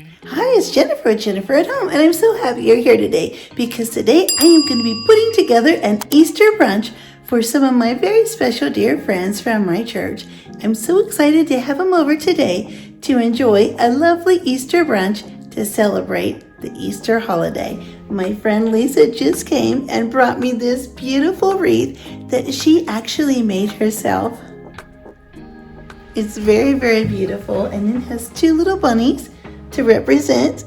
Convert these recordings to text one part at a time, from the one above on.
Hi, it's Jennifer at Home, and I'm so happy you're here today because today I am going to be putting together an Easter brunch for some of my very special dear friends from my church. I'm so excited to have them over today to enjoy a lovely Easter brunch to celebrate the Easter holiday. My friend Lisa just came and brought me this beautiful wreath that she actually made herself. It's very, very beautiful, and it has two little bunnies to represent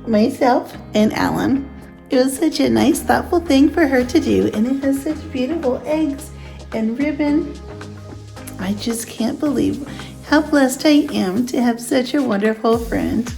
myself and Alan. It was such a nice, thoughtful thing for her to do, and it has such beautiful eggs and ribbon. I just can't believe how blessed I am to have such a wonderful friend.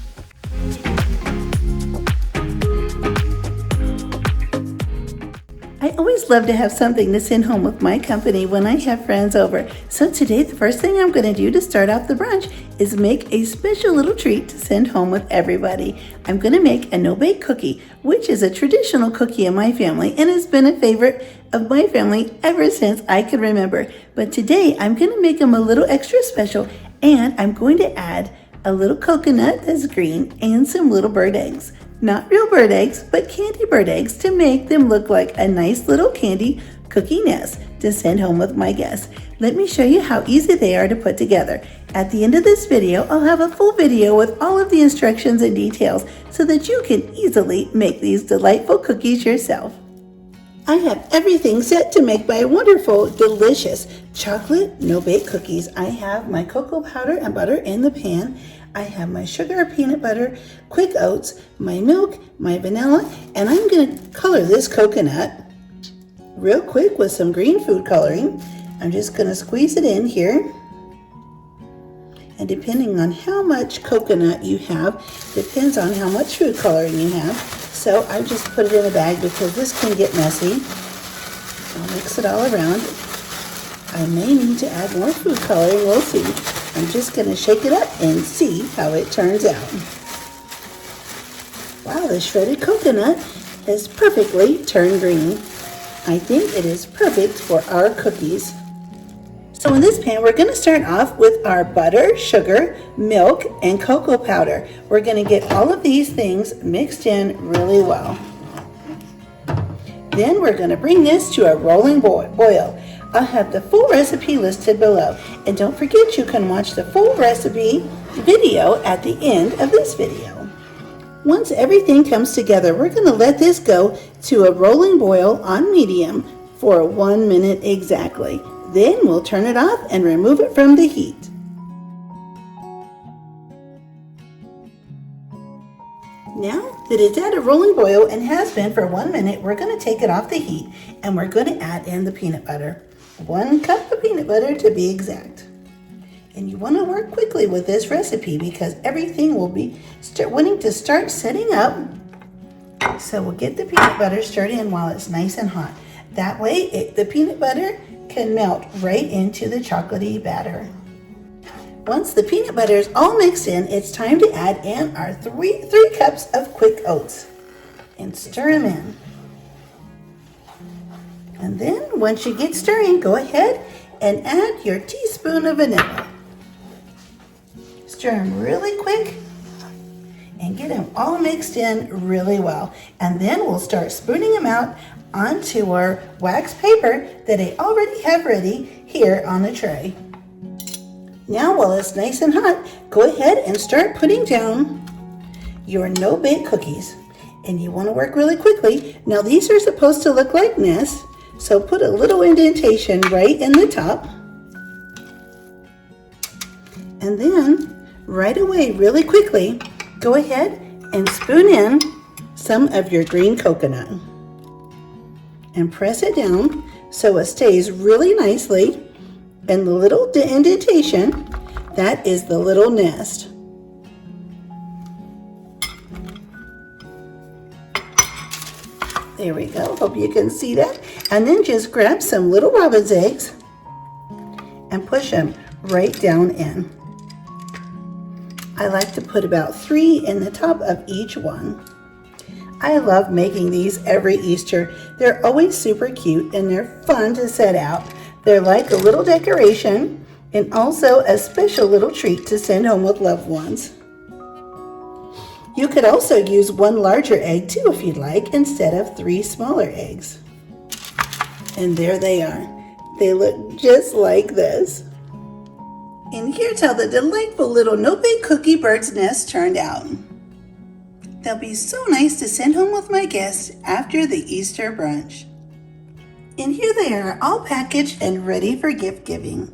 I always love to have something to send home with my company when I have friends over. So today, the first thing I'm going to do to start off the brunch is make a special little treat to send home with everybody. I'm going to make a no-bake cookie, which is a traditional cookie in my family and has been a favorite of my family ever since I can remember. But today, I'm going to make them a little extra special, and I'm going to add a little coconut that's green and some little bird eggs. Not real bird eggs, but candy bird eggs to make them look like a nice little candy cookie nest to send home with my guests. Let me show you how easy they are to put together. At the end of this video, I'll have a full video with all of the instructions and details so that you can easily make these delightful cookies yourself. I have everything set to make my wonderful, delicious chocolate no-bake cookies. I have my cocoa powder and butter in the pan. I have my sugar, peanut butter, quick oats, my milk, my vanilla, and I'm going to color this coconut real quick with some green food coloring. I'm just going to squeeze it in here. And depending on how much coconut you have, depends on how much food coloring you have. So I just put it in a bag because this can get messy. I'll mix it all around. I may need to add more food coloring, we'll see. I'm just going to shake it up and see how it turns out. Wow, the shredded coconut has perfectly turned green. I think it is perfect for our cookies. So in this pan, we're going to start off with our butter, sugar, milk, and cocoa powder. We're going to get all of these things mixed in really well. Then we're going to bring this to a rolling boil. I'll have the full recipe listed below. And don't forget, you can watch the full recipe video at the end of this video. Once everything comes together, we're going to let this go to a rolling boil on medium for 1 minute exactly. Then we'll turn it off and remove it from the heat. Now that it's at a rolling boil and has been for 1 minute, we're going to take it off the heat and we're going to add in the peanut butter. 1 cup of peanut butter to be exact. And you want to work quickly with this recipe because everything will be wanting to start setting up. So we'll get the peanut butter stirred in while it's nice and hot. That way the peanut butter can melt right into the chocolatey batter. Once the peanut butter is all mixed in, it's time to add in our three cups of quick oats and stir them in. And then once you get stirring, go ahead and add your teaspoon of vanilla. Stir them really quick and get them all mixed in really well. And then we'll start spooning them out onto our wax paper that I already have ready here on the tray. Now while it's nice and hot, go ahead and start putting down your no-bake cookies. And you want to work really quickly. Now these are supposed to look like nests, so put a little indentation right in the top. And then right away, really quickly, go ahead and spoon in some of your green coconut. And press it down so it stays really nicely. And the little indentation, that is the little nest. There we go, hope you can see that. And then just grab some little robin's eggs and push them right down in. I like to put about 3 in the top of each one. I love making these every Easter. They're always super cute and they're fun to set out. They're like a little decoration and also a special little treat to send home with loved ones. You could also use one larger egg too if you'd like, instead of 3 smaller eggs. And there they are. They look just like this. And here's how the delightful little no-bake cookie bird's nest turned out. They'll be so nice to send home with my guests after the Easter brunch. And here they are, all packaged and ready for gift giving.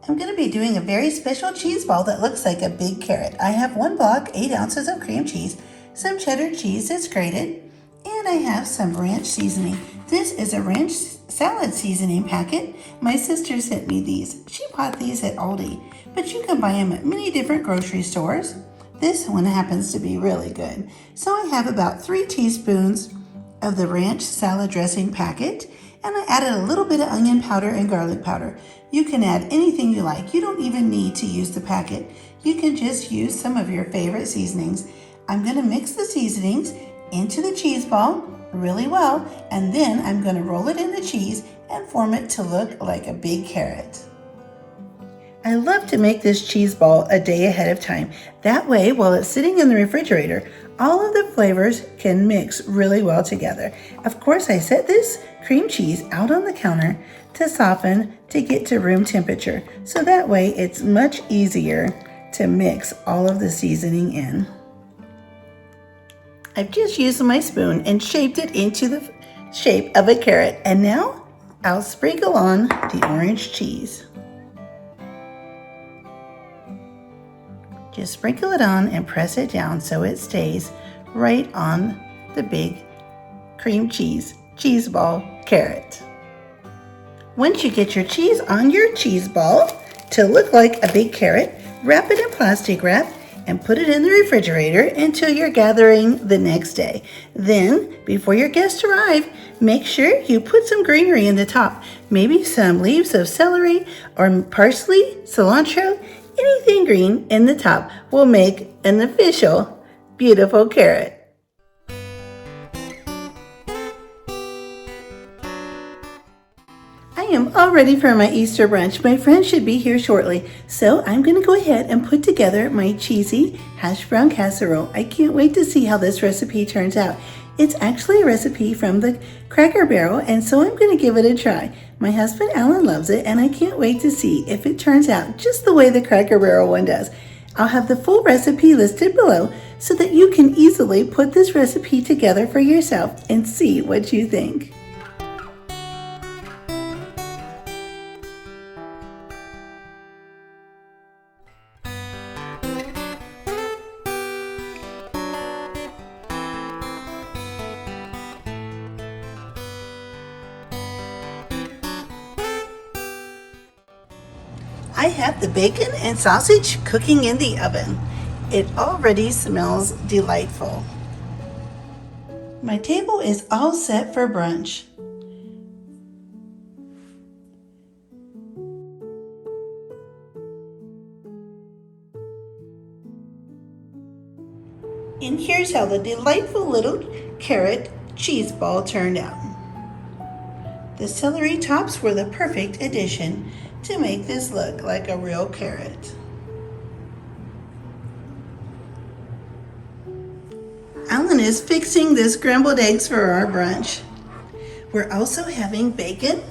I'm going to be doing a very special cheese ball that looks like a big carrot. I have 1 block, 8 ounces of cream cheese, some cheddar cheese that's grated, and I have some ranch seasoning. This is a ranch salad seasoning packet. My sister sent me these. She bought these at Aldi, but you can buy them at many different grocery stores. This one happens to be really good. So I have about 3 teaspoons of the ranch salad dressing packet, and I added a little bit of onion powder and garlic powder. You can add anything you like. You don't even need to use the packet. You can just use some of your favorite seasonings. I'm going to mix the seasonings into the cheese ball really well, and then I'm going to roll it in the cheese and form it to look like a big carrot. I love to make this cheese ball a day ahead of time. That way, while it's sitting in the refrigerator, all of the flavors can mix really well together. Of course, I set this cream cheese out on the counter to soften to get to room temperature. So that way it's much easier to mix all of the seasoning in. I've just used my spoon and shaped it into the shape of a carrot. And now I'll sprinkle on the orange cheese. Just sprinkle it on and press it down so it stays right on the big cream cheese ball carrot. Once you get your cheese on your cheese ball to look like a big carrot, wrap it in plastic wrap and put it in the refrigerator until you're gathering the next day. Then, before your guests arrive, make sure you put some greenery in the top, maybe some leaves of celery or parsley, cilantro. Anything green in the top will make an official beautiful carrot. I am all ready for my Easter brunch. My friends should be here shortly, so I'm going to go ahead and put together my cheesy hash brown casserole. I can't wait to see how this recipe turns out. It's actually a recipe from the Cracker Barrel, and so I'm going to give it a try. My husband Alan loves it, and I can't wait to see if it turns out just the way the Cracker Barrel one does. I'll have the full recipe listed below so that you can easily put this recipe together for yourself and see what you think. I have the bacon and sausage cooking in the oven. It already smells delightful. My table is all set for brunch. And here's how the delightful little carrot cheese ball turned out. The celery tops were the perfect addition to make this look like a real carrot. Alan is fixing the scrambled eggs for our brunch. We're also having bacon,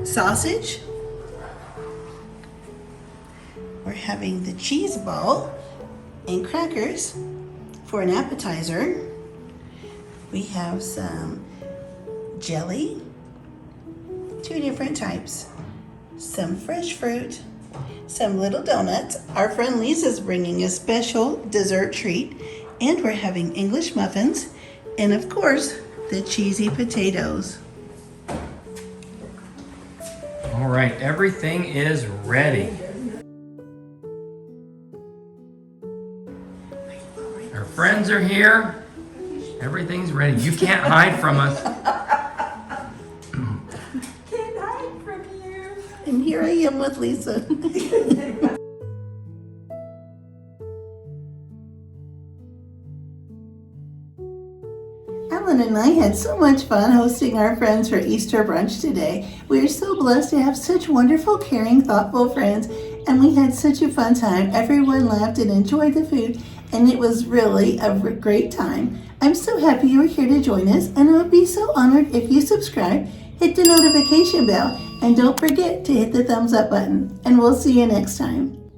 sausage. We're having the cheese ball and crackers for an appetizer. We have some jelly, 2 different types. Some fresh fruit, some little donuts. Our friend Lisa's bringing a special dessert treat, and we're having English muffins, and of course, the cheesy potatoes. All right, everything is ready. Our friends are here. Everything's ready. You can't hide from us. And here I am with Lisa. Alan and I had so much fun hosting our friends for Easter brunch today. We are so blessed to have such wonderful, caring, thoughtful friends, and we had such a fun time. Everyone laughed and enjoyed the food, and it was really a great time. I'm so happy you were here to join us, and I would be so honored if you subscribe, hit the notification bell, and don't forget to hit the thumbs up button. And we'll see you next time.